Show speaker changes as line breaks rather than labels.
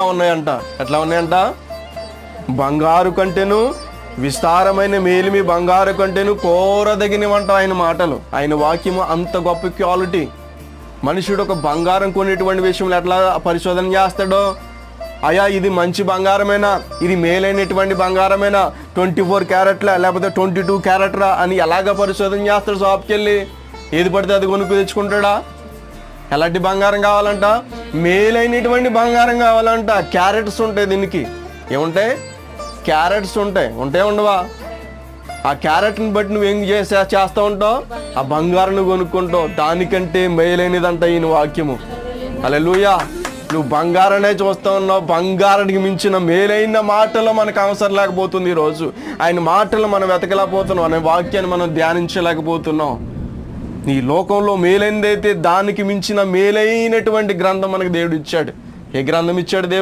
ఉన్నాయంట. ఎట్లా ఉన్నాయంట? బంగారు కంటేను విస్తారమైన మేలిమి, బంగారు కంటేను కోరదగినవంట ఆయన మాటలు. ఆయన వాక్యము అంత గొప్ప క్వాలిటీ. మనుషుడు ఒక బంగారం కొనేటువంటి విషయంలో ఎట్లా పరిశోధన చేస్తాడో, అయ్యా ఇది మంచి బంగారమేనా, ఇది మేలైనటువంటి బంగారమేనా, 24 క్యారెట్లా లేకపోతే 22 క్యారెట్రా అని ఎలాగ పరిశోధన చేస్తాడు? షాప్కి వెళ్ళి ఏది పడితే అది కొనుక్కు తెచ్చుకుంటాడా? ఎలాంటి బంగారం కావాలంట? మేలైనటువంటి బంగారం కావాలంట. క్యారెట్స్ ఉంటాయి, దీనికి ఏముంటాయి? క్యారెట్స్ ఉంటాయి. ఉండవా? ఆ క్యారెట్ని బట్టి నువ్వేం చేస్తూ ఉంటావు? ఆ బంగారాన్ని కొనుక్కుంటావు. దానికంటే మేలైనదంట ఈయన వాక్యము. హల్లెలూయా. నువ్వు బంగారాన్నే చూస్తూ ఉన్నావు. బంగారానికి మించిన మేలైన మాటలు మనకు అవసరం లేకపోతుంది. ఈరోజు ఆయన మాటలు మనం వెతకలేకపోతున్నాం, అనే వాక్యాన్ని మనం ధ్యానించలేకపోతున్నాం. ఈ లోకంలో మేలైనదైతే దానికి మించిన మేలైనటువంటి గ్రంథం మనకు దేవుడు ఇచ్చాడు. ఏ గ్రంథం ఇచ్చాడు దేవుడు?